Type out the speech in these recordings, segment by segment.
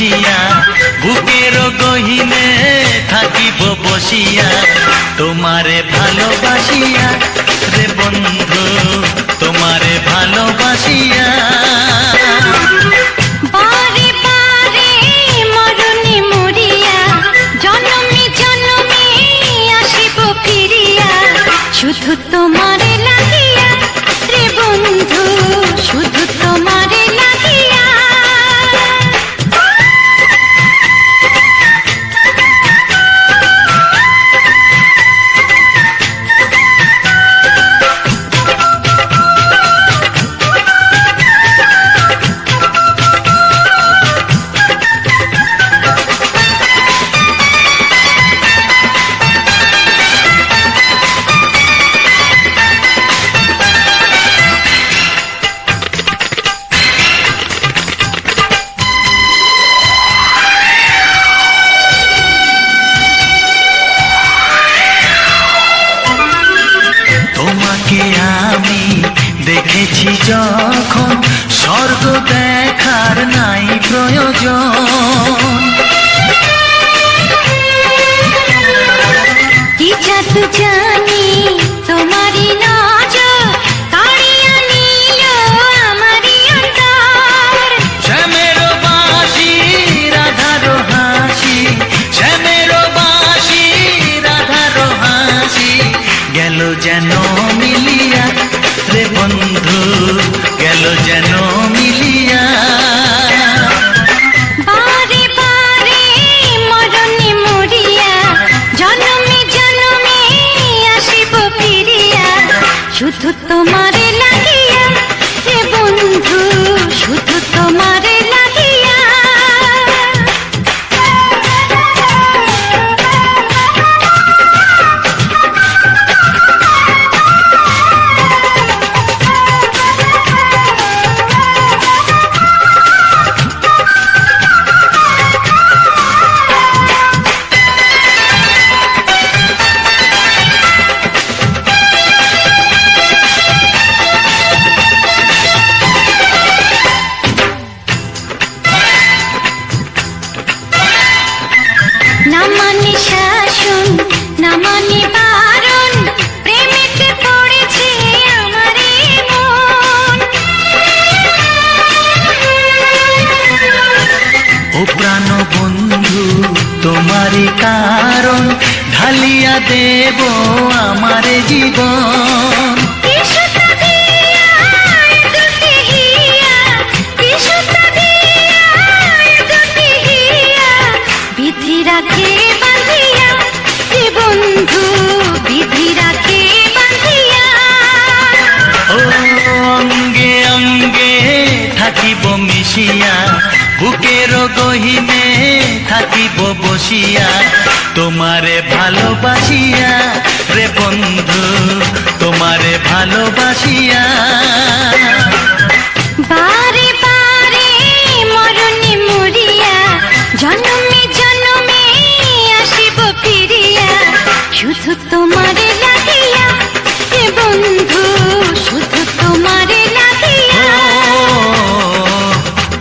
মিশিয়া বুকের গহিনে থাকিব বসিয়া তোমারে ভালোবাসিয়া রে বন্ধু তোমারে ভালোবাসিয়া বারে বারে মরণে মরিয়া জনমে জনমে আসিব ফিরিয়া শুধু তোমারে লাগিয়া রে বন্ধু শুধু তোমারে লাগিয়া দেখেছি যখন স্বর্গ দেখার নাই প্রয়োজন কি জাদু জানি তোমারই নজর কাড়িয়া নিল আমারই অন্তর শ্যামের বাঁশি রাধার হাসি শ্যামের বাঁশি রাধার হাসি গেল যেন মিলিয়া রে বন্ধু গেল যেন মিলিয়া বারে বারে মরণে মরিয়া জনমে জনমে আসিব ফিরিয়া শুধু তোমারে লাগিয়া রে বন্ধু শুধু তোমারে লাগিয়া না মানে শাসন না মানে বারণ প্রেমেতে পড়েছে আমারে মন ও প্রাণ বন্ধু তোমারই কারণ ঢালিয়া দেব আমারে জীবন বিধি রাখে বাঁধিয়া হে বন্ধু বিধি রাখে বাঁধিয়া ও অঙ্গে অঙ্গে থাকিব মিশিয়া বুকের গহিনে থাকিব বসিয়া তোমারে ভালোবাসিয়া রে বন্ধু তোমারে ভালোবাসিয়া বারে বারে মরণে মরিয়া জনমে জনমে আসিব ফিরিয়া শুধু তোমারে লাগিয়া হে বন্ধু শুধু তোমারে লাগিয়া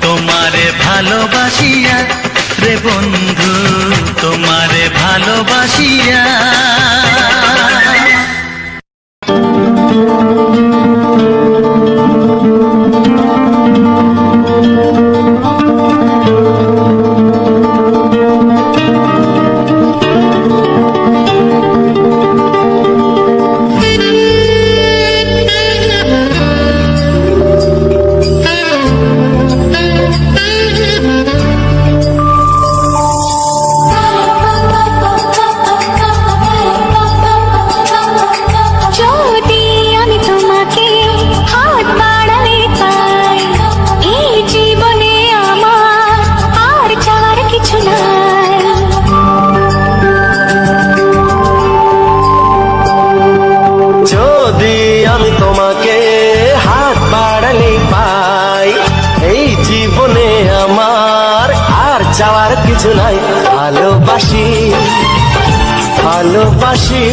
তোমারে ভালোবাসিয়া রে বন্ধু তোমারে ভালোবাসিয়া চাওয়ার কিছু নাই ভালোবাসি ভালোবাসি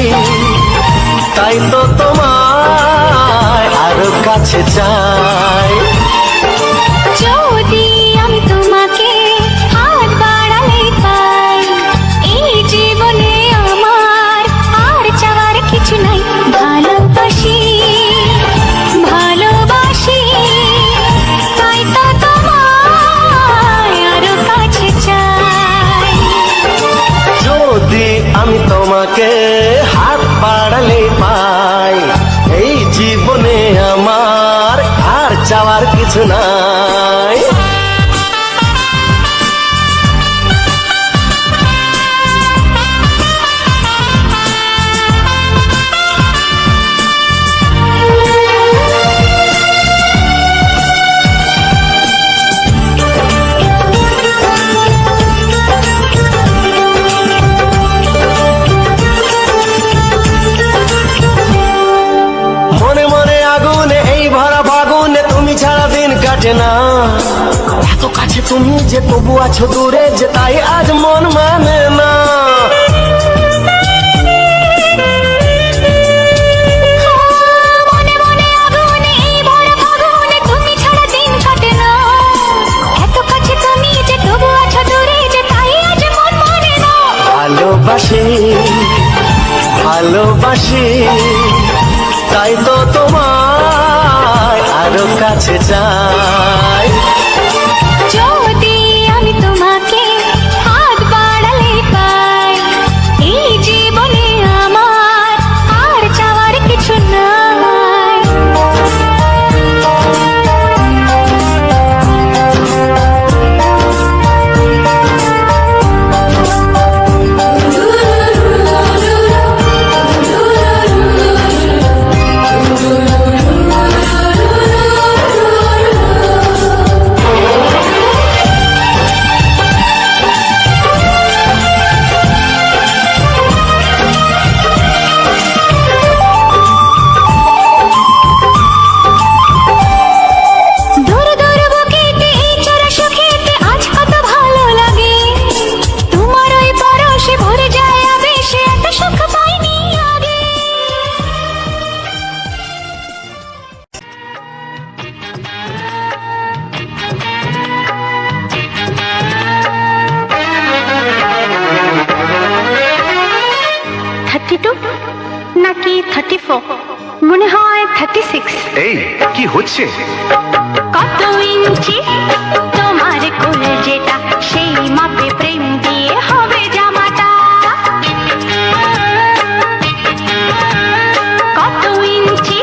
তাই তো তোমায় আরো কাছে চাই যদি আমি তোমাকে জীবনে আমার আর চাওয়ার কিছু নাই। না এত কাছে তুমি যে তবু আছো দূরে যে তাই আজ মন মানে না। ভালোবাসি ভালোবাসি তাই তো তোমায় আরো কাছে চাই। যদি আমি তোমাকে হাত বাড়ালে পাই এই জীবনে আমার আর চাওয়ার কিছু নাই। নাকি 34 মনে হয় 36। এই কি হচ্ছে? কত ইঞ্চি তোমার কোল যেটা সেই মাপে প্রেম দিয়ে হবে জামাটা। কত ইঞ্চি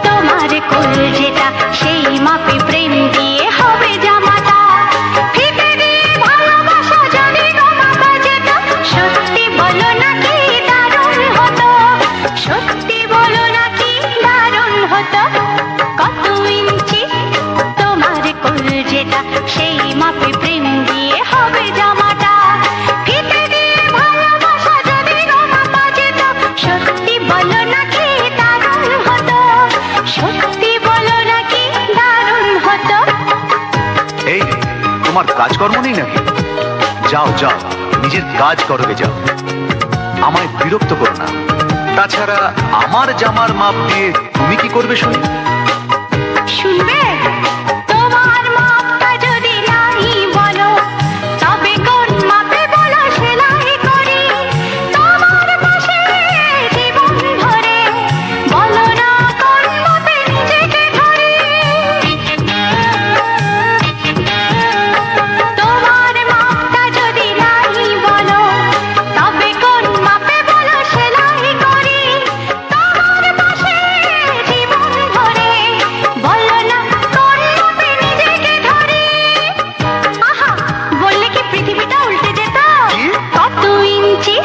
তোমার কোল যেটা সেই মাপে প্রেম দিয়ে হবে জামাটা। ফিতে দিয়ে ভালোবাসা যদি গো মাপা যেত সত্যি বলো নাকি দারুণ হতো। সত্যি বলো নাকি দারুণ হতো। কত ইঞ্চি তোমার কোল যেটা সেই মাপে প্রেম দিয়ে হবে জামাটা। ফিতে দিয়ে ভালোবাসা যদি গো মাপা যেত সত্যি বলো নাকি দারুণ হতো। সত্যি বলো নাকি দারুণ হতো। এই তোমার কাজকর্ম নেই নাকি? যাও যাও নিজের কাজ করবে যাও, আমায় বিরক্ত করো না। তাছাড়া আমার জামার মাপ দিয়ে তুমি কি করবে শুনি? শুনবে? তোমার মাপটা যদি নাই বলো তবে কোন মাপে বলো সেলাই করি তোমার পাশে জীবন ভরে। বলো না কোন মাপে নিজেকে ধরি। তোমার মাপটা যদি নাই বলো তবে কোন মাপে বলো সেলাই করি তোমার পাশে জীবন ভরে। বলো না কোন মাপে নিজেকে ধরি। আহা বললে কি পৃথিবীটা উল্টে যেত। কত ইঞ্চি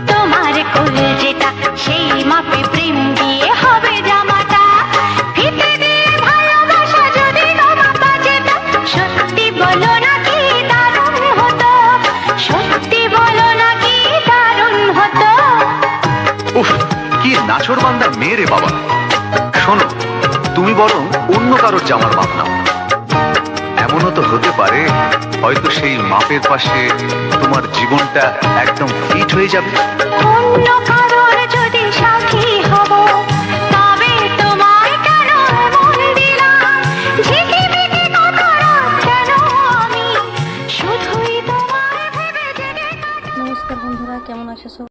তোমার কোল যেটা সেই মাপে প্রেম দিয়ে হবে জামাটা। ফিতে দিয়ে ভালোবাসা যদি গো মাপা যেত সত্যি বলো নাকি দারুণ হতো। সত্যি বলো নাকি দারুণ হতো। উফ কি নাছোড়বান্দা মেয়ে রে বাবা। শোনো তুমি বরং অন্য কারোর জামার মাপ নাও। এমনও তো হতে পারে হয়তো সেই মাপের পাশে তোমার জীবনটা একদম ফিট হয়ে যাবে। অন্য কারোর যদি সাথী হব তবে তোমায় কেন মন দিলাম। ঝিকিমিকি কত রাত কেন আমি শুধুই তোমায় ভেবে জেগে কাটাই। নমস্কার বন্ধুরা, কেমন আছো সব?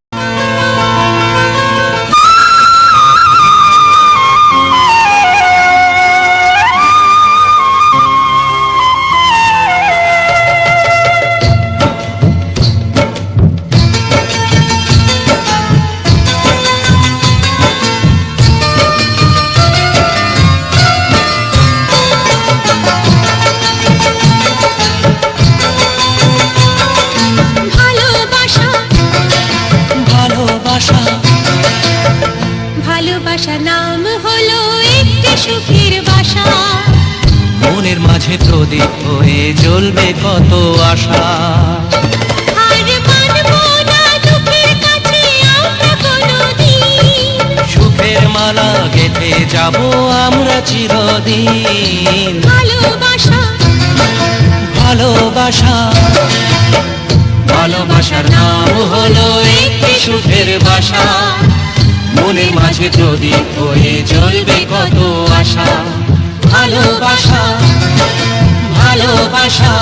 সুখের বাসা। মনের মাঝে প্রদীপ হয়ে জ্বলবে কত আশা। আর মানবো না দুঃখের কাছে আমরা কোনোদিন। সুখের মালা গেঁথে যাব আমরা চিরদিন। ভালোবাসা ভালোবাসা ভালোবাসার নাম হলো একটি সুখের বাসা। মনের মাঝে প্রদীপ হয়ে জ্বলবে কত আশা। ভালোবাসা ভালোবাসা।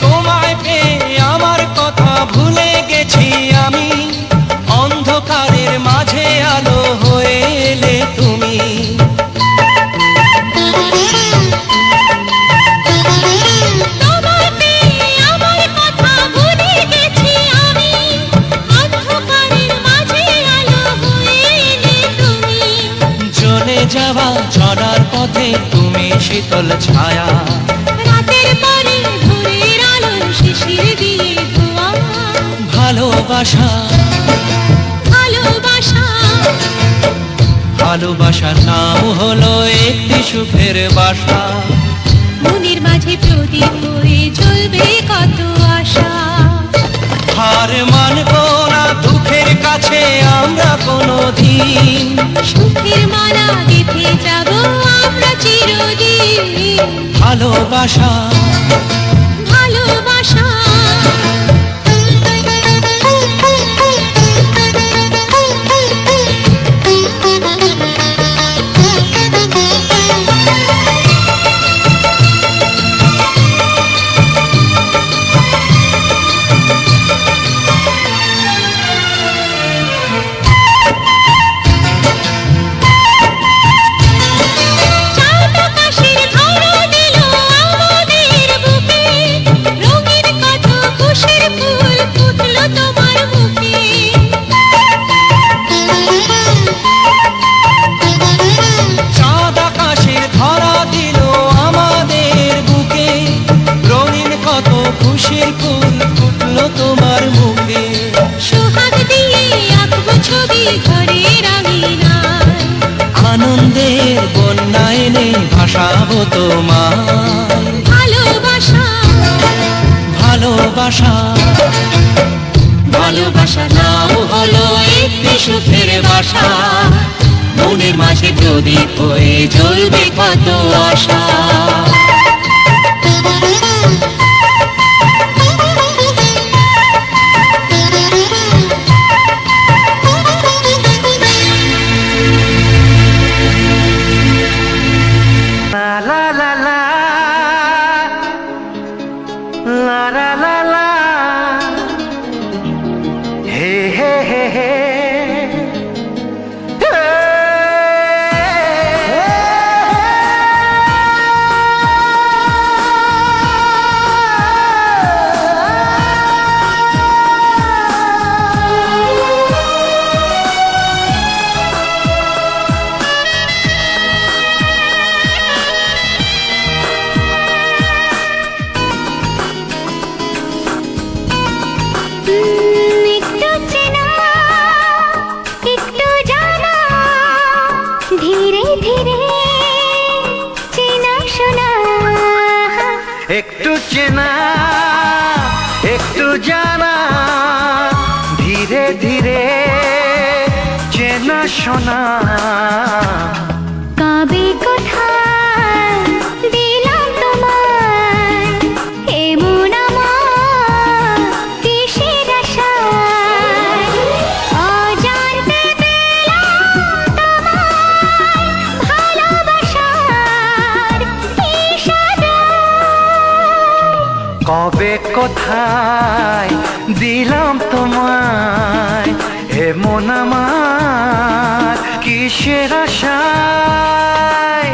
তোমায় পেয়ে আমার কথা ভুলে গেছি আমি। অন্ধকারের মাঝে আলো হয়ে এলে তুমি। তোমায় পেয়ে আমার কথা ভুলে গেছি আমি। অন্ধকারের মাঝে আলো হয়ে এলে তুমি। জ্বলে যাওয়া ঝড়ার পথে তুমি শীতল ছায়া। রাতের পরে ভোরের আলোর শিশির দিয়ে ধোয়া। ভালোবাসা ভালোবাসা ভালোবাসার নাম হলো একটি সুখের বাসা। মনের মাঝে প্রদীপ হয়ে জ্বলবে কত আশা। হার মানবো না দুঃখের কাছে আমরা কোনোদিন। সুখের মালা গেঁথে যাব আমরা চিরদিন। ভালোবাসা ভালোবাসা চাঁদ আকাশের ধরা দিল আমাদের বুকে। রঙিন কত খুশির ফুল ফুটলো তোমার মুখে। চাঁদ আকাশের ধরা দিল আমাদের বুকে। রঙিন কত খুশির ফুল ফুটলো তোমার মুখে। সোহাগ দিয়ে আঁকবো ছবি ঘরের আঙিনায়। আনন্দের বন্যা এনে ভাসাবো তোমায়। ভালোবাসা ভালোবাসা ভালোবাসার নাম হলো একটি সুখের বাসা। মনের মাঝে প্রদীপ হয়ে জ্বলবে কত আশা। La la la la la la la la hey hey hey hey একটু চেনা একটু জানা ধীরে ধীরে চেনা শোনা। একটু চেনা একটু জানা ধীরে ধীরে চেনা শোনা। কবে কোথায় দিলাম তোমায় এমন আমার কিসের আশায়। অজান্তে পেলাম তোমায় ভালোবাসার ইশারায়। কবে কোথায় দিলাম তোমায় এমন আমার কিসের আশায়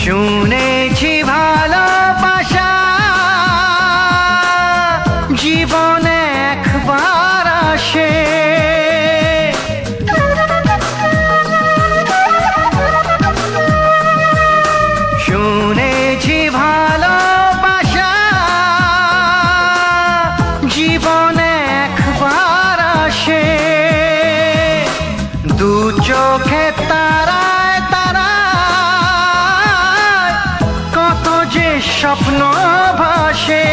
শুনেছি ভালোবাসা জীবনে একবার আসে শুনেছি ভালোবাসা জীবনে একবার আসে দু চোখে তারায় তারায় কত যে স্বপ্ন ভাসে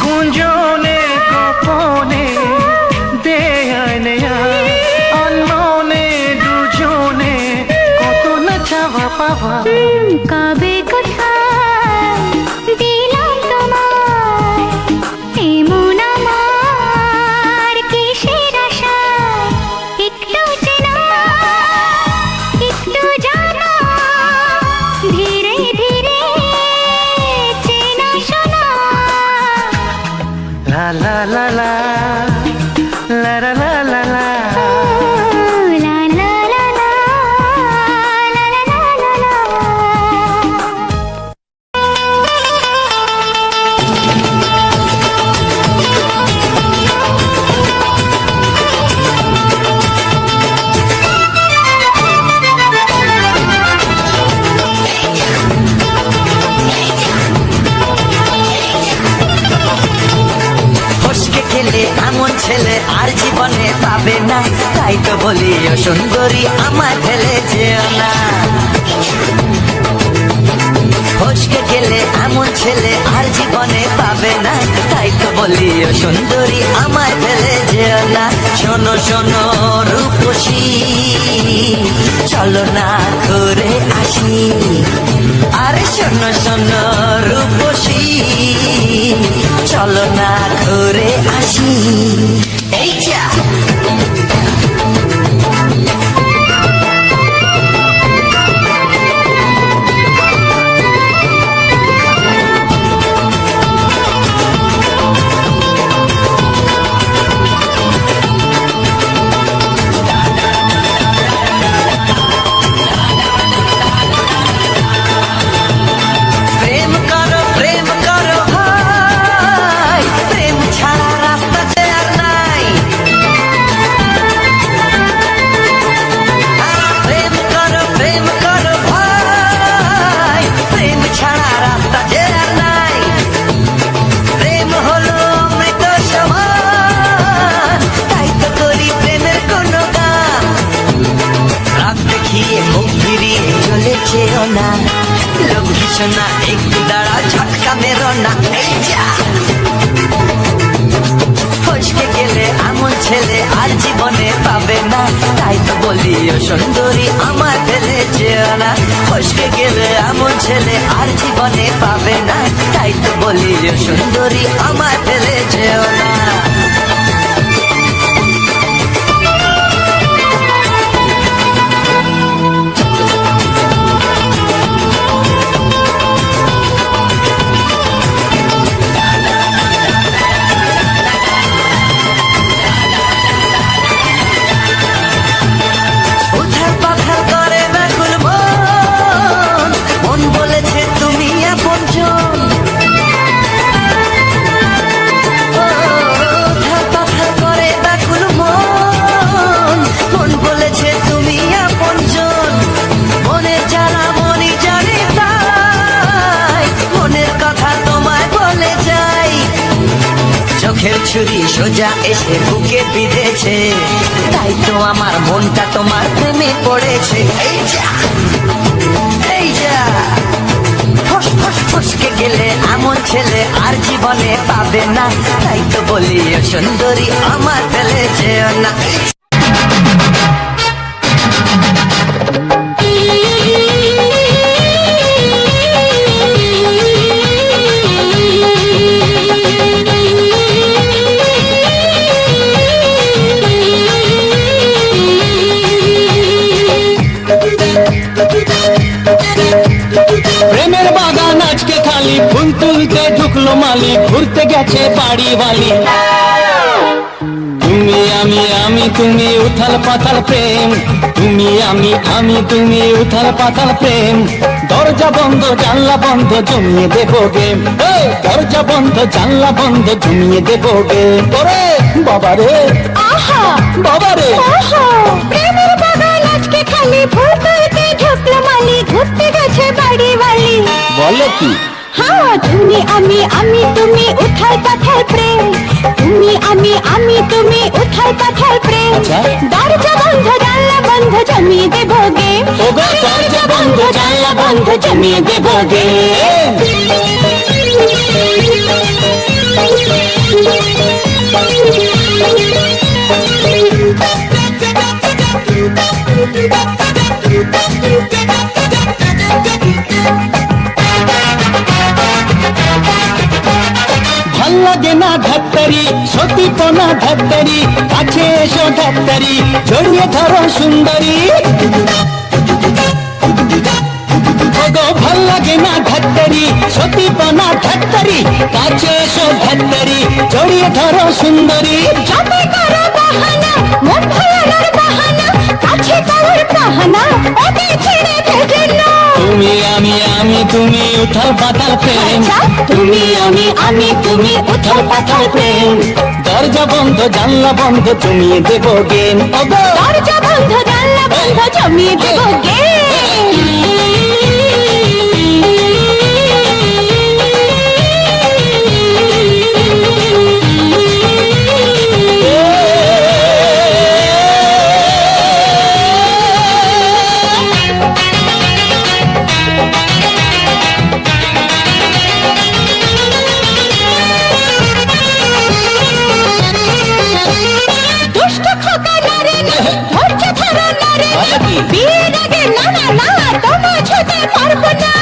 গুঞ্জনে গোপনে দেয়ায় নেয়ায় অন্যনে দুজনে কত না চাওয়া পাওয়া কবে কোথায় দিলাম তোমায় এমন আমার কিসের আশায় একটু চেনা একটু জানা ধীরে ধীরে চেনা শোনা লা লা লা লা লা লা লা লা লা লা লা লা লা লা লা লা লা ফসকে খেলে এমন ছেলে আর জীবনে পাবে না তাই তো বলি ও সুন্দরী আমার ফেলে যেও না ফসকে খেলে এমন ছেলে আর জীবনে পাবে না তাই তো বলি ও সুন্দরী আমার ফেলে যেও না শোনো শোনো রূপসী চলো না ঘুরে আসি আরে শোনো শোনো রূপসী চলো না ঘুরে আসি এই যা প্রেম করো ভাই প্রেম ছাড়া রাস্তা যে আর নাই প্রেম করো ভাই প্রেম ছাড়া রাস্তা যে আর নাই প্রেম হলো অমৃত সমান তাই তো করি প্রেমের কোনো গান রাত দেখিয়ে মুখ ফিরিয়ে চলেছেও না লক্ষ্মী সোনা একটু দাঁড়া ঝটকা মেরো না এই যা ফসকে গেলে এমন ছেলে আর জীবনে পাবে না, তাই তো বলি ও সুন্দরী আমার ফেলে যেও না। ফসকে গেলে এমন ছেলে আর জীবনে পাবে না, তাই তো বলি ও সুন্দরী আমার ফেলে যেও না। উথাল পাথাল করে ব্যাকুল মন, মন বলেছে তুমি আপনজন। উথাল পাথাল করে ব্যাকুল মন, মন বলেছে তুমি আপনজন। মনের জ্বালা মনি জানে তাই, মনের কথা তোমায় বলে যাই। চোখের ছুরি সোজা এসে বুকে বিঁধেছে, তাই তো আমার মনটা তোমার প্রেমে পড়েছে। এই যা এই যা, ফস ফস ফসকে গেলে এমন ছেলে আর জীবনে পাবে না, তাই তো বলি ও সুন্দরী আমার ফেলে যেও না। প্রেমের বাগান আজকে খালি, ফুল তুলতে ঢুকলো মালি, ঘুরতে গেছে বাড়ি বালি। তুমি আমি তুমি উথাল পাতাল প্রেম, তুমি আমি তুমি উথাল পাতাল প্রেম। দরজা বন্ধ জানলা বন্ধ জমিয়ে দেবো গেম, দরজা বন্ধ জানলা বন্ধ জমিয়ে দেবো গেম। ওরে বাবারে আহা বাবারে, ওহো, প্রেমের বাগান আজকে খালি, ফুল তুলতে ঢুকলো মালি, ঘুরতে গেছে বাড়ি বাড়ি। বলো কি? হ্যাঁ, তুমি আমি তুমি উথাল পাথাল প্রেম, তুমি আমি তুমি উথাল পাথাল প্রেম। আচ্ছা। দরজা বন্ধ জানলা বন্ধ জমিয়ে দেবো গেম, ওগো দরজা বন্ধ জানলা বন্ধ জমিয়ে দেবো গেম। ভাল লাগে না ধাত্তারি, সতীপনা ধাত্তারি, কাছে এসো ধাত্তারি, জড়িয়ে ধরো সুন্দরী। ওগো ভাল লাগে না ধাত্তারি, সতীপনা ধাত্তারি, কাছে এসো ধাত্তারি, জড়িয়ে ধরো সুন্দরী। যবে করো বাহানা, মন ভোলানোর বাহানা, কাছে পাওয়ার বাহানা, ওকে ছেড়ে ভেজে না। তুমি আমি তুমি উথাল পাতাল প্রেম, তুমি আমি তুমি উথাল পাতাল প্রেম। দরজা বন্ধ জানলা বন্ধ জমিয়ে দেবো গেম, ওগো দরজা বন্ধ জানলা বন্ধ জমিয়ে দেবো গেম। দুষ্ট খোকা নারে না, ধৈর্য ধরো নারে না, বলো কি? বিয়ের আগে না না না তোমায় ছুতে পারবো না।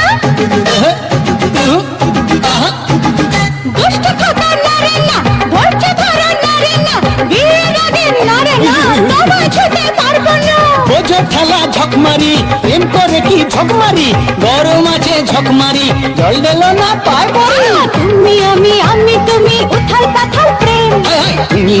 দুষ্ট খোকা নারে না, ধৈর্য ধরো নারে না, বিয়ের আগে নারে না তোমায় ছুতে পারবো না। বোঝো ঠেলা ঝকমারি, প্রেম করে কি ঝকমারি, গরম আছে ঝকমারি, জল দিল না পায় পড়ি। তুমি আমি তুমি উথাল পাথাল প্রেম, তুমি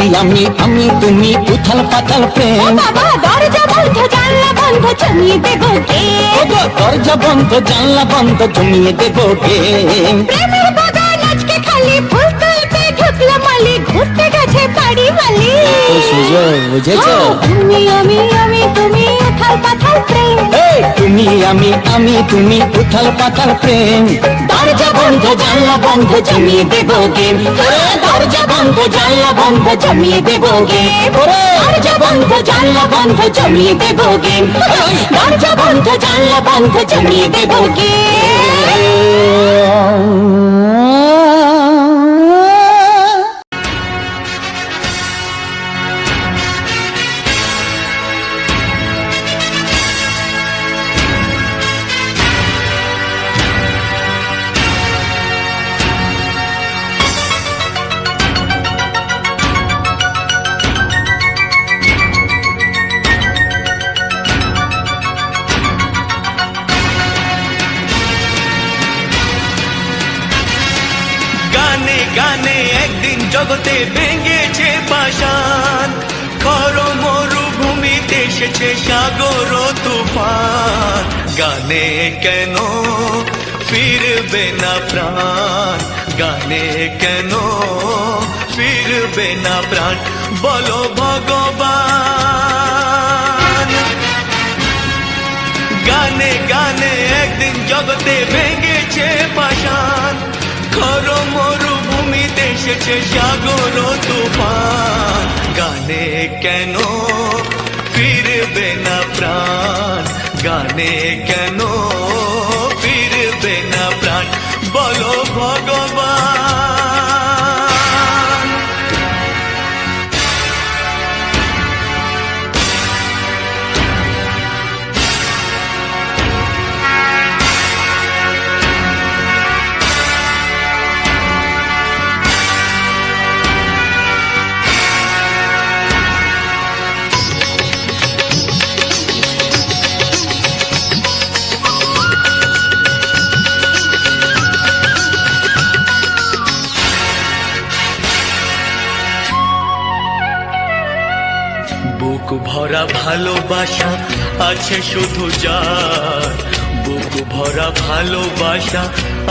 আমি তুমি উথাল পাতাল ও প্রেম। বাবা দরজা বন্ধ জানলা বন্ধ জমিয়ে দেবো গেম। ওগো দরজা বন্ধ জানলা বন্ধ জমিয়ে দেবো গেম। প্রেমের বাগান আজকে খালি, ফুল তুলতে ঢুকলো মালি, ঘুরতে গেছে বাড়ি বালি। তো সুযোগ বুঝেছো? তুমি আমি তুমি উথাল পাথাল প্রেম, এই তুমি আমি তুমি উথাল পাতাল প্রেম। দরজা বন্ধ জানলা বন্ধ জমিয়ে দেবো গেম, দরজা বন্ধ জানলা বন্ধ জমিয়ে দেবো গেম। দরজা বন্ধ জানলা বন্ধ জমিয়ে দেবো গেম, দরজা বন্ধ জানলা বন্ধ জমিয়ে দেবো গেম। জগতে ভেঙেছে পাষাণ, খর মরুভূমিতে এসেছে সাগর তুফান। গানে কেন ফিরবে না প্রাণ, গানে কেন ফিরবে না প্রাণ, বলো ভগবান। গানে গানে একদিন জগতে ভেঙেছে পাষাণ, খর মরুভূমিতে এসেছে সাগর তুফান। গানে কেন ফিরবে না প্রাণ, গানে কেন ফিরবে না প্রাণ, বলো ভগবান। বুক ভরা ভালোবাসা আছে শুধু যার, বুক ভরা ভালোবাসা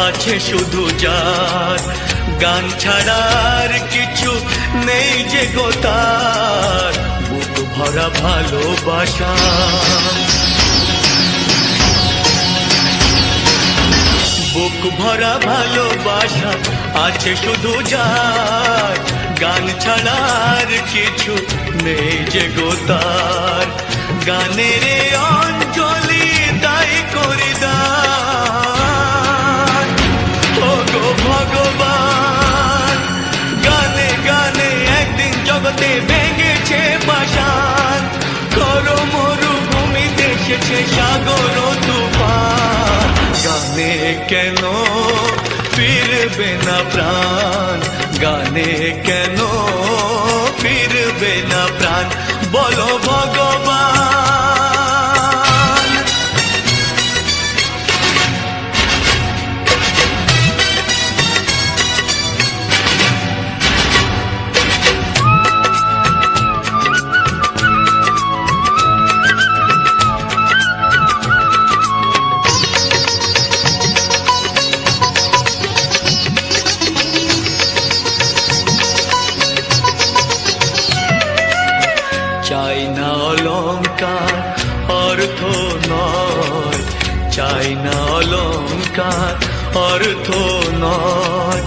আছে শুধু যার, গান ছাড়ার কিছু নেই যে গো তার, বুক ভরা ভালোবাসা। বুক ভরা ভালোবাসা আছে শুধু যার, গান ছাড়ার কিছু নেই যে গো তার, গানের অঞ্জলি তাই করি দান, ও গো ভগবান। গানে গানে একদিন জগতে ভেঙেছে পাষাণ, খর মরুভূমিতে এসেছে সাগর তুফান। গানে কেন ফিরবে না প্রাণ, গানে কেন ফিরবে না প্রাণ, বলো ভগবান। চাই না অলংকার অর্থ নয়, চাই না অলংকার অর্থ নয়,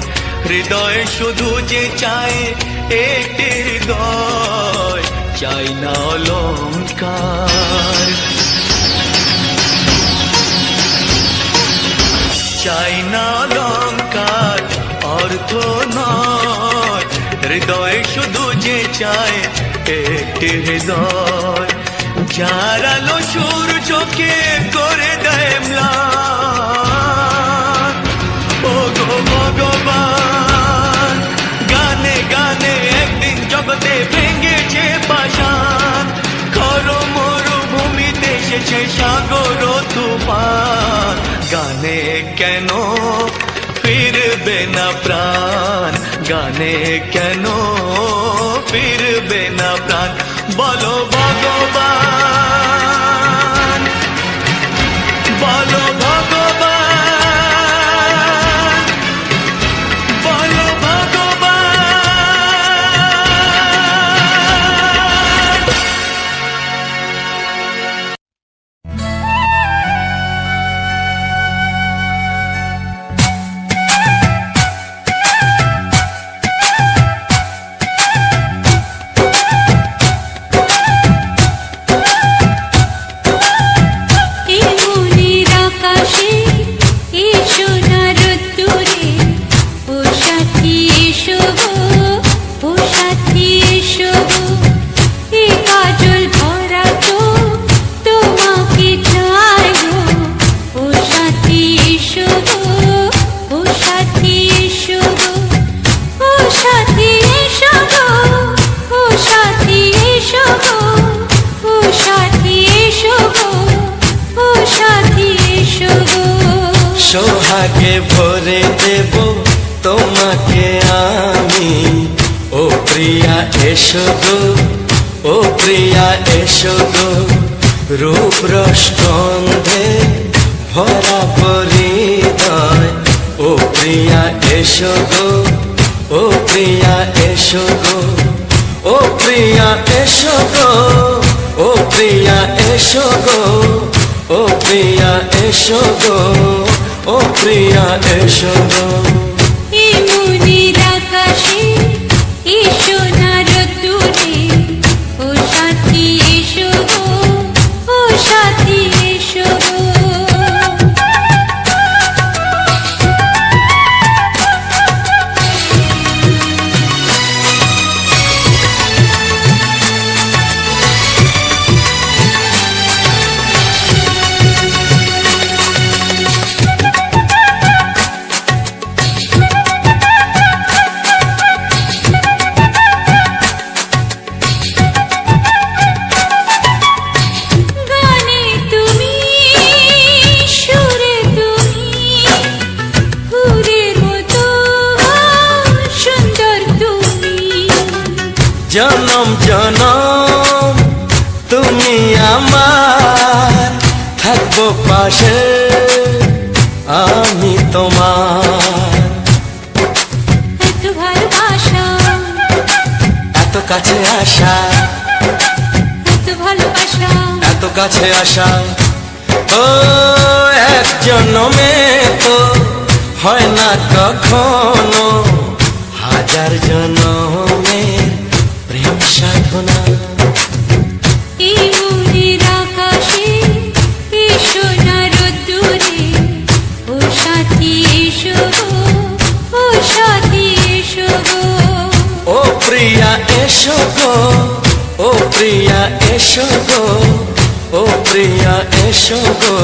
হৃদয় শুধু যে চায় একটি হৃদয়, চাই না অলংকার। চাই না অলংকার অর্থ নয়, হৃদয় শুধু যে চায় একটি হৃদয়, যার আলো সূর্যকে করে দেয় ম্লান, ও গো ভগবান। গানে গানে একদিন জগতে ভেঙেছে পাষাণ, খর মরুভূমিতে এসেছে সাগর তুফান। গানে কেন ফিরবে না প্রাণ, গানে কেন ফিরবে না প্রাণ, বলো ভগবান, বলো ভগবান, বলো ভগবান। সোহাগে ভরে দেব তোমাকে আমি, প্রিয়া এসো গো, ও প্রিয়া এসো গো, রূপ রস গন্ধে ভরা পরিদয়। ও প্রিয়া এসো গো, ও প্রিয়া এসো গো, ও প্রিয়া এসো গো, ও প্রিয়া এসো গো, ও প্রিয়া এসো গো, ও প্রিয়া এসো গো। এই মনের আকাশে এসো না রোদ্দুরে, ও সাথী এসো গো, ও সাথী এসো গো। গানে তুমি, সুরে তুমি, ফুলের মতো সুন্দর তুমি। জনম জনম তুমি আমার, থাকবো পাশে আমি তোমার। এত ভালোবাসা, এত কাছে আসা, এত ভালোবাসা, এত কাছে আসা, ও এক জন্মে তো হয় না কখনো, হাজার জন্মের প্রেম সাধনা। এই মনের আকাশে এসো না রোদ্দুরে, ও সাথী এসো গো, ও সাথী এসো গো। ও প্রিয়া এসো গো, ও প্রিয়া এসো গো, ও প্রিয়া এসো গো,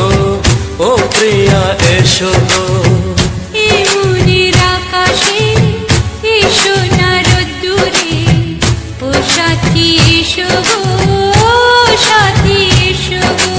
ও প্রিয়া এসো গো। এই মনের আকাশে এসো না রোদ্দুরে, ও সাথী এসো গো, ও সাথী এসো গো।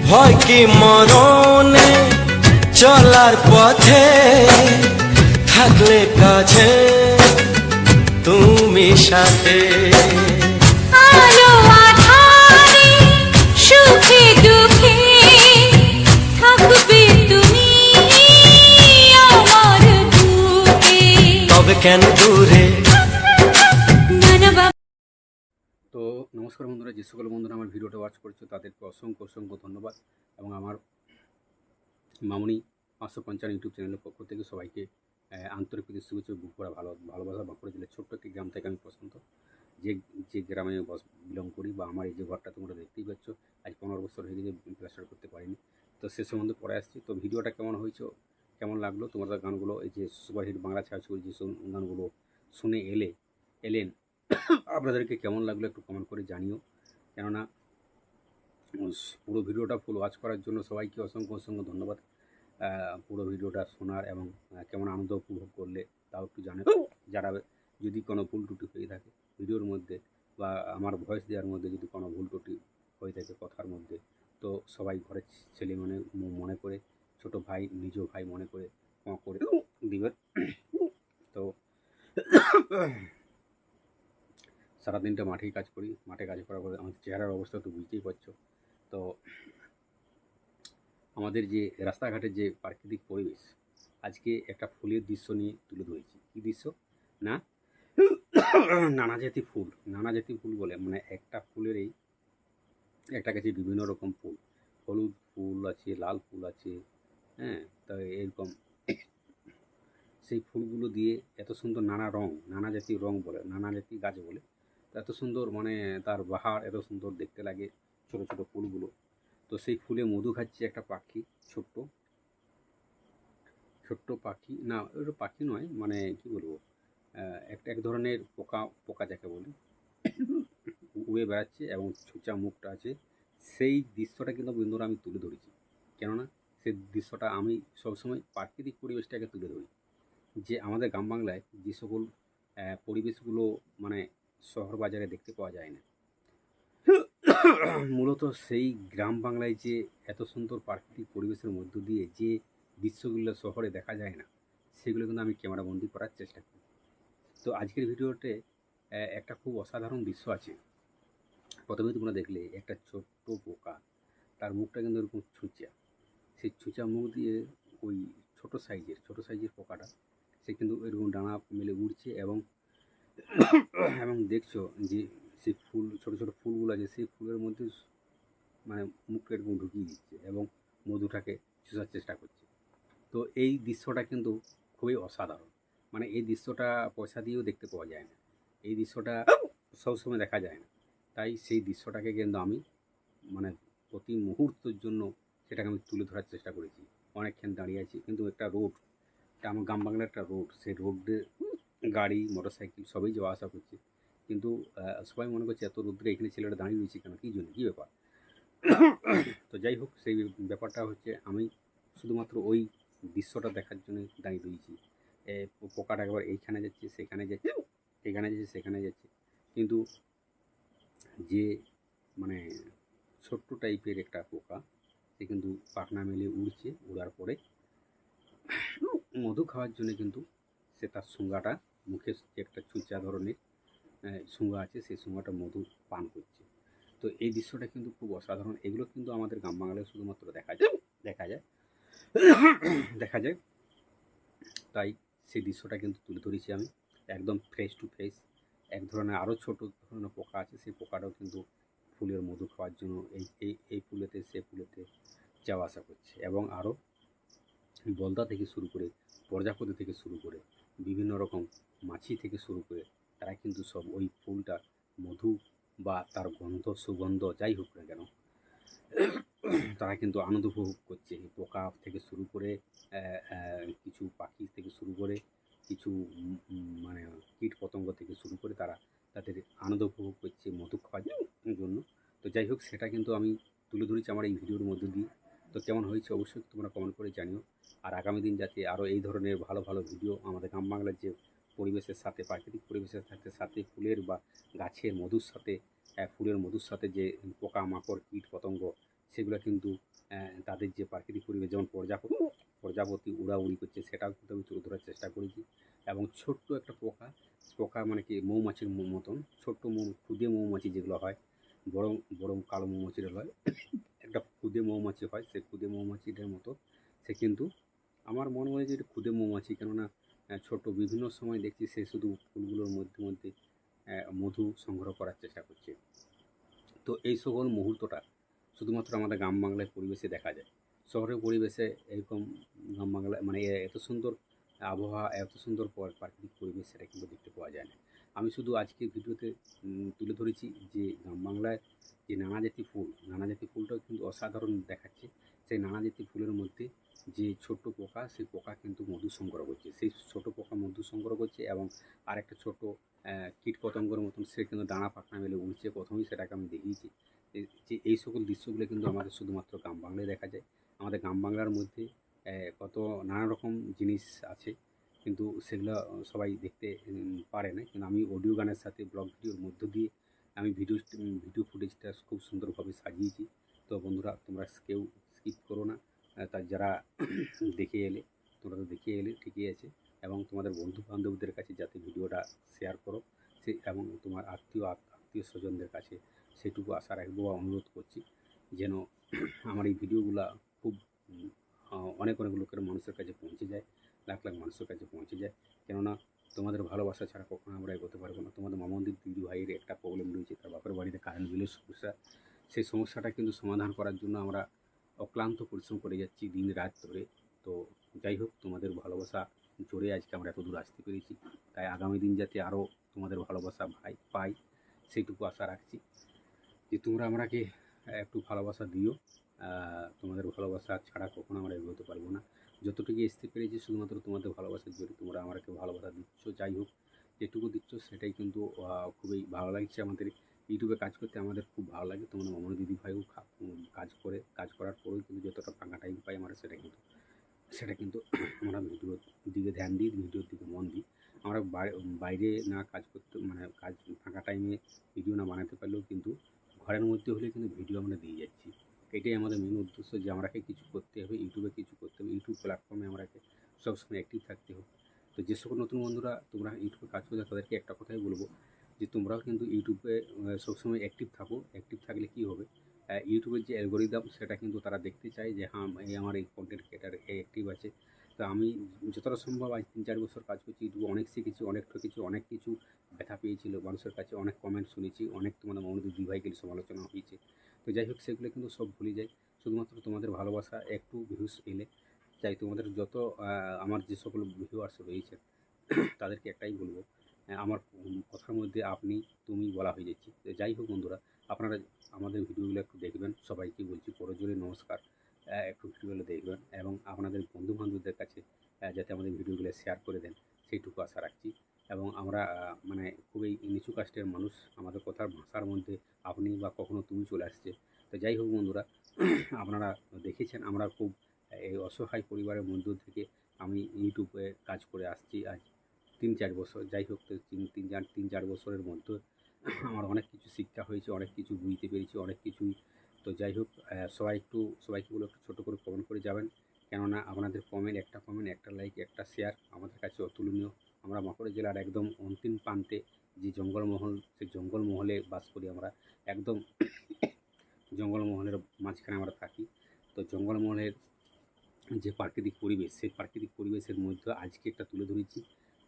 ভয় কি মরণে চলার পথে, থাকলে কাছে তুমি সাথে। আলো আঁধারে, সুখে দুঃখে, থাকবে তুমি আমার বুকে। তবে কেন দূরে। নানা বাবা। তো নমস্কার বন্ধুরা, যে সকল বন্ধুরা আমার ভিডিওটা ওয়াচ করছো তাদেরকে অসংখ্য অসংখ্য ধন্যবাদ, এবং আমার মামনি 555 ইউটিউব চ্যানেলের পক্ষ থেকে সবাইকে আন্তরিক প্রীতি শুভেচ্ছা, বুক করা ভালোবাসা। বাঁকুড়া জেলার ছোট্ট একটি গ্রাম থেকে আমি প্রশান্ত, যে গ্রামে বিলং করি, বা আমার এই যে ঘরটা তোমরা দেখতেই পাচ্ছ, আজ 15 বছর হয়ে গেছে প্লাস্টার করতে পারিনি। তো সে সম্বন্ধে পরে আসছি। তো ভিডিওটা কেমন হয়েছে, কেমন লাগলো, তোমাদের গানগুলো, এই যে সুপারহিট বাংলা ছায়াছবির যে গানগুলো শুনে এলেন আপনাদেরকে কেমন লাগলো একটু কমেন্ট করে জানিও। কেননা পুরো ভিডিওটা ফুল ওয়াচ করার জন্য সবাইকে অসংখ্য অসংখ্য ধন্যবাদ। পুরো ভিডিওটা শোনার এবং কেমন আনন্দ উপভোগ করলে তাও একটু জানে। যারা যদি কোনো ভুল ত্রুটি হয়ে থাকে ভিডিওর মধ্যে বা আমার ভয়েস দেওয়ার মধ্যে যদি কোনো ভুল ত্রুটি হয়ে থাকে কথার মধ্যে, তো সবাই ঘরের ছেলে মনে করে, ছোট ভাই, নিজ ভাই মনে করে ক্ষমা করে দিবেন। তো সারাদিনটা মাঠেই কাজ করি, মাঠে কাজ করার পরে আমাদের চেহারার অবস্থা তো বুঝতেই পারছো। তো আমাদের যে রাস্তাঘাটের যে প্রাকৃতিক পরিবেশ, আজকে একটা ফুলের দৃশ্য নিয়ে তুলে ধরেছি। কী দৃশ্য না, নানা জাতি ফুল বলে, মানে একটা ফুলেরই একটা গাছে বিভিন্ন রকম ফুল, হলুদ ফুল আছে, লাল ফুল আছে, হ্যাঁ। তো এরকম সেই ফুলগুলো দিয়ে এত সুন্দর নানা জাতির রং বলে, নানা জাতি গাছ বলে, তো এত সুন্দর, মানে তার বাহার এত সুন্দর দেখতে লাগে ছোটো ছোটো ফুলগুলো। তো সেই ফুলে মধু খাচ্ছে একটা পাখি, ছোট্ট ছোট্ট পাখি, না ওটা পাখি নয়, মানে কি বলবো, এক ধরনের পোকা, পোকা যাকে বলি, উড়ে বেড়াচ্ছে এবং ছুঁচা মুখটা আছে। সেই দৃশ্যটা কিন্তু বন্ধুরা আমি তুলে ধরেছি, কেননা সেই দৃশ্যটা আমি সবসময় প্রাকৃতিক পরিবেশটাকে তুলে ধরি। যে আমাদের গ্রাম বাংলায় যে সকল পরিবেশগুলো মানে শহর বাজারে দেখতে পাওয়া যায় না, মূলত সেই গ্রাম বাংলায় যে এত সুন্দর প্রাকৃতিক পরিবেশের মধ্য দিয়ে যে দৃশ্যগুলো শহরে দেখা যায় না, সেগুলো কিন্তু আমি ক্যামেরাবন্দি করার চেষ্টা করি। তো আজকের ভিডিওতে একটা খুব অসাধারণ দৃশ্য আছে। প্রথমে তোমরা দেখলে একটা ছোট্ট পোকা, তার মুখটা কিন্তু এরকম ছুঁচা, সেই ছুঁচা মুখ দিয়ে ওই ছোট সাইজের পোকাটা সে কিন্তু এরকম ডানা মেলে উড়ছে এবং এবং দেখছো যে সেই ফুল, ছোট ছোট ফুলগুলো আছে, সেই ফুলের মধ্যে মানে মুখটা এরকম ঢুকিয়ে দিচ্ছে এবং মধুটাকে চুষার চেষ্টা করছে। তো এই দৃশ্যটা কিন্তু খুবই অসাধারণ, মানে এই দৃশ্যটা পয়সা দিয়েও দেখতে পাওয়া যায় না, এই দৃশ্যটা সবসময় দেখা যায় না। তাই সেই দৃশ্যটাকে কিন্তু আমি মানে প্রতি মুহূর্তের জন্য সেটাকে আমি তুলে ধরার চেষ্টা করেছি। অনেকক্ষণ দাঁড়িয়ে আছি, কিন্তু একটা রোড, এটা আমার গ্রাম বাংলার একটা রোড, সেই রোডে গাড়ি মোটরসাইকেল সবই যাওয়া আসা করছে, কিন্তু সবাই মনে করছে এত রোদ্রে এখানে ছেলেটা দাঁড়িয়ে রয়েছে কেন, কী জন্য, কী ব্যাপার। তো যাই হোক, সেই ব্যাপারটা হচ্ছে আমি শুধুমাত্র ওই দৃশ্যটা দেখার জন্য দাঁড়িয়ে রয়েছি। পোকাটা একবার এইখানে যাচ্ছে, সেখানে যাচ্ছে, এখানে যাচ্ছে, সেখানে যাচ্ছে, কিন্তু যে মানে ছোট্ট টাইপের একটা পোকা, সে কিন্তু পাখনা মেলে উড়ছে, উড়ার পরে মধু খাওয়ার জন্য কিন্তু সে তার শুঙ্গাটা, মুখে যে একটা চুচা ধরনের শুঙ্গা আছে, সেই শুঙ্গাটা মধু পান করছে। তো এই দৃশ্যটা কিন্তু খুব অসাধারণ। এগুলো কিন্তু আমাদের গ্রাম বাংলায় শুধুমাত্র দেখা যায় দেখা যায়। তাই সেই দৃশ্যটা কিন্তু তুলে ধরেছি আমি একদম ফেস টু ফেস। এক ধরনের আরও ছোটো ধরনের পোকা আছে, সেই পোকাটাও কিন্তু ফুলের মধু খাওয়ার জন্য এই ফুলেতে সে ফুলেতে যাওয়া আসা করছে, এবং আরও বলদা থেকে শুরু করে, প্রজাপতি থেকে শুরু করে, বিভিন্ন রকম মাছি থেকে শুরু করে, তারা কিন্তু সব ওই ফুলটা মধু বা তার গন্ধ, সুগন্ধ যাই হোক না কেন, তারা কিন্তু আনন্দ উপভোগ করছে। এই পোকা থেকে শুরু করে কিছু পাখি থেকে শুরু করে কিছু মানে কীট পতঙ্গ থেকে শুরু করে তারা তাদের আনন্দ উপভোগ করছে মধু খাওয়ার জন্য। তো যাই হোক, সেটা কিন্তু আমি তুলে ধরেছি আমার এই ভিডিওর মধ্য দিয়ে। তো কেমন হয়েছে অবশ্যই তোমরা কমেন্ট করে জানিও। আর আগামী দিন যাতে আরও এই ধরনের ভালো ভালো ভিডিও আমাদের গ্রাম বাংলার যে পরিবেশের সাথে, প্রাকৃতিক পরিবেশের সাথে ফুলের বা গাছের মধুর সাথে, ফুলের মধুর সাথে যে পোকামাকড়, কীট পতঙ্গ, সেগুলো কিন্তু তাদের যে প্রাকৃতিক পরিবেশ, যেমন প্রজাপতি উড়াউড়ি করছে, সেটাও কিন্তু আমি তুলে ধরার চেষ্টা করেছি। এবং ছোট্ট একটা পোকা মানে কি মৌমাছির মতন ছোট্ট ক্ষুদে মৌমাছি যেগুলো হয়, বড় বড় কালো মৌমাছির হয়, একটা ক্ষুদে মৌমাছি হয়, সেই ক্ষুদে মৌমাছিটার মতো সে কিন্তু, আমার মনে হয় যে এটা ক্ষুদে মৌমাছি, কেননা ছোট বিভিন্ন সময় দেখছি সে শুধু ফুলগুলোর মধ্যে মধ্যে মধু সংগ্রহ করার চেষ্টা করছে। তো এই সকল মুহূর্তটা শুধুমাত্র আমাদের গ্রাম বাংলার পরিবেশে দেখা যায়। শহরের পরিবেশে এরকম গ্রাম বাংলায় মানে এত সুন্দর আবহাওয়া, এত সুন্দর প্রাকৃতিক পরিবেশ, সেটা কিন্তু দেখতে পাওয়া যায় না। আমি শুধু আজকে ভিডিওতে তুলে ধরেছি যে গ্রাম বাংলায় যে নানাজাতি ফুলটাও কিন্তু অসাধারণ দেখাচ্ছে। সেই নানাজাতি ফুলের মধ্যে যে ছোট্ট পোকা, সেই পোকা কিন্তু মধু সংগ্রহ করছে, সেই ছোট পোকা মধু সংগ্রহ করছে, এবং আরেকটা ছোট কীট পতঙ্গের মতন সে কিন্তু দানা পাখনা মেলে উড়ছে। প্রথমেই সেটাকে আমি দেখিয়েছি যে এই সকল দৃশ্যগুলো কিন্তু আমাদের শুধুমাত্র গ্রাম বাংলায় দেখা যায়। আমাদের গ্রাম বাংলার মধ্যে কত নানা রকম জিনিস আছে, কিন্তু সেগুলো সবাই দেখতে পারে না। কিন্তু আমি অডিও গানের সাথে ব্লগ ভিডিওর মধ্য দিয়ে আমি ভিডিও ফুটেজটা খুব সুন্দরভাবে সাজিয়েছি। তো বন্ধুরা, তোমরা কেউ স্কিপ করো না। তার যারা তোমরা তো দেখে এলে ঠিকই আছে, এবং তোমাদের বন্ধু বান্ধবদের কাছে যাতে ভিডিওটা শেয়ার করো, এবং তোমার আত্মীয় স্বজনদের কাছে সেটুকু আশা রাখবো বা অনুরোধ করছি, যেন আমার এই ভিডিওগুলো খুব অনেক লোকের মানুষের কাছে পৌঁছে যায়, লাখ লাখ মানুষের কাছে পৌঁছে যায়। কেননা তোমাদের ভালোবাসা ছাড়া কখনো আমরা এগোতে পারবো না। তোমাদের মামনদীপ দিদি ভাইয়ের একটা প্রবলেম রয়েছে, তার বাপের বাড়িতে কারেন্ট বিলের সমস্যা। সেই সমস্যাটা কিন্তু সমাধান করার জন্য আমরা অক্লান্ত পরিশ্রম করে যাচ্ছি দিন রাত ধরে। তো যাই হোক, তোমাদের ভালোবাসা জোরে আজকে আমরা এত দূর আসতে পেরেছি। তাই আগামী দিন যাতে আরও তোমাদের ভালোবাসা পাই, সেইটুকু আশা রাখছি যে তোমরা আমাকে একটু ভালোবাসা দিও। তোমাদের ভালোবাসা ছাড়া কখনো আমরা এগোতে পারবো না। যতটুকু আসতে পেরেছি শুধুমাত্র তোমাদের ভালোবাসার জন্য, তোমরা আমাকে ভালোবাসা দিচ্ছ। যাই হোক, যেটুকু দিচ্ছ সেটাই কিন্তু খুবই ভালো লাগছে। আমাদের ইউটিউবে কাজ করতে আমাদের খুব ভালো লাগে। তোমরা মামনি দিদিভাইও কাজ করার পরেও কিন্তু যতটা ফাঁকা টাইম পাই আমরা সেটা কিন্তু আমরা ভিডিওর দিকে ধ্যান দিই, ভিডিওর দিকে মন দিই। আমরা বাইরে না কাজ করতে, মানে কাজ ফাঁকা টাইমে ভিডিও না বানাতে পারলেও কিন্তু ঘরের মধ্যে হলে কিন্তু ভিডিও আমরা দিয়ে যাচ্ছি। এটাই আমাদের মেন উদ্দেশ্য, যে আমাকে কিছু করতে হবে, ইউটিউবে কিছু করতে হবে, ইউটিউব প্ল্যাটফর্মে আমাকে সবসময় অ্যাক্টিভ থাকতে হবে। তো যে সকল নতুন বন্ধুরা তোমরা ইউটিউবে কাজ করছো তাদেরকে একটা কথাই বলবো, যে তোমরাও কিন্তু ইউটিউবে সবসময় অ্যাক্টিভ থাকো। অ্যাক্টিভ থাকলে কী হবে, ইউটিউবের যে অ্যালগোরিদম সেটা কিন্তু তারা দেখতে চায় যে হ্যাঁ আমার এই কন্টেন্ট ক্রিয়েটার অ্যাক্টিভ আছে। তো আমি যতটা সম্ভব আজ 3-4 বছর কাজ করছি ইউটিউবে, অনেক শিখেছি, অনেক ঠকেছি, অনেক কিছু ব্যথা পেয়েছিল মানুষের কাছে, অনেক কমেন্ট শুনেছি, অনেক তোমাদের মামনি দিদিভাইকে সমালোচনা হয়েছে। তো যাই হোক, সেগুলো কিন্তু সব ভুলে যাই। শুধুমাত্র তোমাদের ভালোবাসা, একটু ভিউস এলে চাই, তোমাদের যত আমার যে সকল ভিউয়ার্স রয়েছে তাদেরকে একটাই বলবো, আমার কথার মধ্যে আপনি তুমি বলা হয়ে যাচ্ছে। তো যাই হোক বন্ধুরা, আপনারা আমাদের ভিডিওগুলো একটু দেখবেন, সবাইকে বলছি করজোরে নমস্কার। একটু ভিডিওগুলো দেখবেন এবং আপনাদের বন্ধুবান্ধবদের কাছে যাতে আমাদের ভিডিওগুলো শেয়ার করে দেন, সেইটুকু আশা রাখছি। এবং আমরা মানে খুবই নিচু কাস্টের মানুষ, আমাদের কথার ভাষার মধ্যে আপনি বা কখনো তুমি চলে আসছে। তো যাই হোক বন্ধুরা, আপনারা দেখেছেন আমরা খুব এই অসহায় পরিবারের মধ্য থেকে আমি ইউটিউবে কাজ করে আসছি আজ 3-4 বছর। যাই হোক, তো 3-4 বছরের মধ্যে আমার অনেক কিছু শিক্ষা হয়েছে, অনেক কিছু বুঝতে পেরেছি, অনেক কিছুই। তো যাই হোক, সবাইকে বলে একটু ছোটো করে কমেন্ট করে যাবেন, কেননা আপনাদের একটা কমেন্ট, একটা লাইক, একটা শেয়ার আমাদের কাছে অতুলনীয়। আমরা বাঁকুড়া জেলার একদম অন্তিম প্রান্তে যে জঙ্গলমহল, সেই জঙ্গলমহলে বাস করি আমরা, একদম জঙ্গলমহলের মাঝখানে আমরা থাকি। তো জঙ্গলমহলের যে প্রাকৃতিক পরিবেশ, সেই প্রাকৃতিক পরিবেশের মধ্যে আজকে একটা তুলে ধরেছি,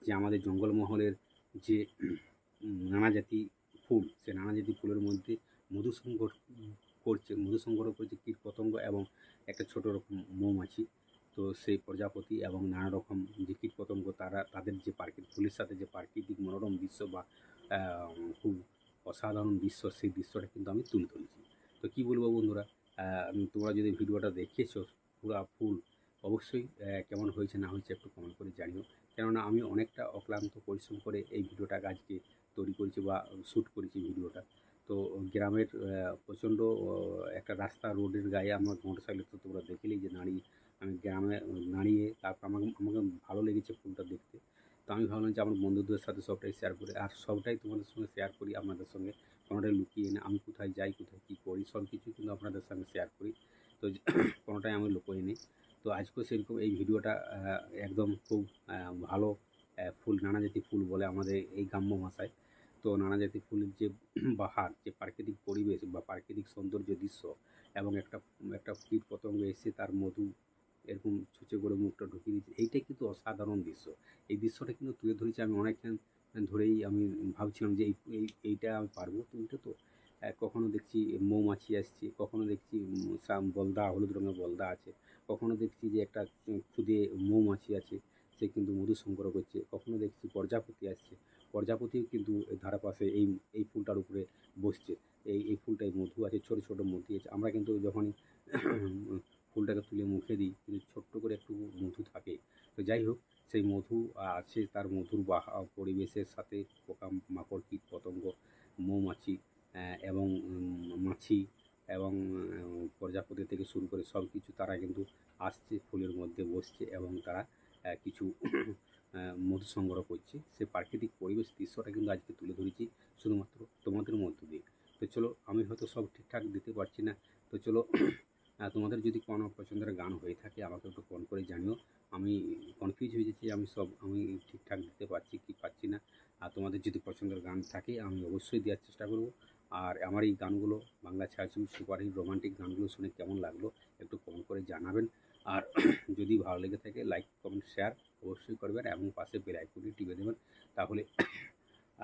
যে আমাদের জঙ্গলমহলের যে নানা জাতি ফুল, সেই নানা জাতি ফুলের মধ্যে মধু সংগ্রহ করছে কীটপতঙ্গ এবং একটা ছোটো রকম মৌমাছি। তো সেই প্রজাপতি এবং নানা রকম যে কীটপতঙ্গ, তাদের যে ফুলের সাথে যে প্রাকৃতিক মনোরম দৃশ্য বা খুব অসাধারণ দৃশ্য, সেই দৃশ্যটা কিন্তু আমি তুলে ধরেছি। তো কী বলবো বন্ধুরা, তোমরা যদি ভিডিওটা দেখেছো পুরা ফুল, অবশ্যই কেমন হয়েছে না হয়েছে একটু কমেন্ট করে জানিও। কেননা আমি অনেকটা অক্লান্ত পরিশ্রম করে এই ভিডিওটাকে আজকে তৈরি করেছি বা শ্যুট করেছি ভিডিওটা। তো গ্রামের প্রচণ্ড একটা রোডের গায়ে আমার মোটরসাইকেল, তো তোমরা দেখলেই যে আমি গ্রামে দাঁড়িয়ে, তারপর আমাকে ভালো লেগেছে ফুলটা দেখতে। তো আমি ভাবলাম যে আমার বন্ধুদের সাথে সবটাই শেয়ার করি, আর সবটাই তোমাদের সঙ্গে শেয়ার করি আপনাদের সঙ্গে, কোনোটাই লুকিয়ে না। আমি কোথায় যাই, কোথায় কী করি, সব কিছু কিন্তু আপনাদের সঙ্গে শেয়ার করি। তো কোনোটাই আমি লুকোই নিই। তো আজকেও সেরকম এই ভিডিওটা একদম খুব ভালো ফুল, নানা জাতি ফুল বলে আমাদের এই গ্রাম্য ভাষায়। তো নানা জাতি ফুলের যে বাহার, যে প্রাকৃতিক পরিবেশ বা প্রাকৃতিক সৌন্দর্য দৃশ্য, এবং একটা কীট পতঙ্গ এসে তার মধু এরকম ছুঁচে করে মুখটা ঢুকিয়ে দিচ্ছে, এইটাই কিন্তু অসাধারণ দৃশ্য। এই দৃশ্যটা কিন্তু তুলে ধরেছি আমি অনেকক্ষণ ধরেই। আমি ভাবছিলাম যে এইটা আমি পারবো। তো এইটা তো কখনো দেখছি মৌমাছি আসছে, কখনো দেখছি বলদা, হলুদ রঙের বলদা আছে, কখনো দেখছি যে একটা খুদে মৌমাছি আছে, সে কিন্তু মধু সংগ্রহ করছে, কখনো দেখছি প্রজাপতি আসছে, প্রজাপতিও কিন্তু ধারেপাশে এই ফুলটার উপরে বসছে। এই ফুলটায় মধু আছে, ছোটো ছোটো মধু আছে। আমরা কিন্তু যখনই ফুলটাকে তুলে মুখে দিই, কিন্তু ছোট্ট করে একটু মধু থাকে। তো যাই হোক, সেই মধু আছে, তার মধুর পরিবেশের সাথে পোকামাকড়, কীট পতঙ্গ, মৌমাছি এবং মাছি এবং প্রজাপতি থেকে শুরু করে সব কিছু তারা কিন্তু আসছে, ফুলের মধ্যে বসছে এবং তারা কিছু মধু সংগ্রহ করছে। সে প্রাকৃতিক পরিবেশ দৃশ্যটা কিন্তু আজকে তুলে ধরেছি শুধুমাত্র তোমাদের মধ্য দিয়ে। তো চলো, আমি হয়তো সব ঠিকঠাক দিতে পারছি না। তো চলো, তোমাদের যদি কোনো পছন্দের গান হয়ে থাকে আমাকে একটু ফোন করে জানিও। আমি কনফিউজ হয়ে যাচ্ছি, আমি ঠিকঠাক দিতে পারছি কি পারছি না। আর তোমাদের যদি পছন্দের গান থাকে আমি অবশ্যই দেওয়ার চেষ্টা করব। আর আমার এই গানগুলো, বাংলা ছায়াছবি সুপারহিট রোমান্টিক গানগুলো শুনে কেমন লাগলো একটু কমেন্ট করে জানাবেন। আর যদি ভালো লেগে থাকে লাইক, কমেন্ট, শেয়ার অবশ্যই করবেন এবং পাশে বেল আইকনটি টিপে দেবেন, তাহলে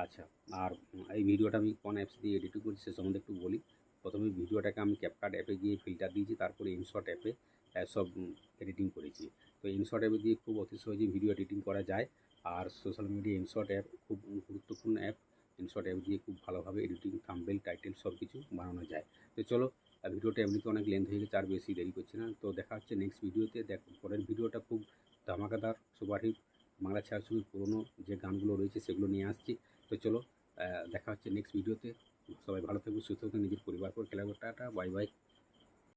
আচ্ছা। আর এই ভিডিওটা আমি কোন অ্যাপস দিয়ে এডিট করছি সে সম্বন্ধে একটু বলি। প্রথমে ভিডিওটাকে আমি ক্যাপকাট অ্যাপে গিয়ে ফিল্টার দিয়েছি, তারপরে ইনশট অ্যাপে সব এডিটিং করেছি। তো ইনশট অ্যাপে দিয়ে খুব অতি সহজে ভিডিও এডিটিং করা যায়। আর সোশ্যাল মিডিয়া ইনশট অ্যাপ খুব গুরুত্বপূর্ণ অ্যাপ। ইনশর্ট অ্যাপ দিয়ে খুব ভালোভাবে এডিটিং, থাম্বনেল, টাইটেল সব কিছু বানানো যায়। তো চলো, ভিডিওটা এমনিতে অনেক লেন্থ হয়ে গেছে, আর বেশি দেরি করছি না। তো দেখা হচ্ছে নেক্সট ভিডিওতে। দেখো, পরের ভিডিওটা খুব ধামাকাদার, সুপারহিট বাংলা ছায়াছবির পুরোনো যে গানগুলো রয়েছে সেগুলো নিয়ে আসছি। তো চলো, দেখা হচ্ছে নেক্সট ভিডিওতে। সবাই ভালো থাকবে, সুস্থ থাকবে, নিজের পরিবার করে খেলা করতে। Tata, bye bye.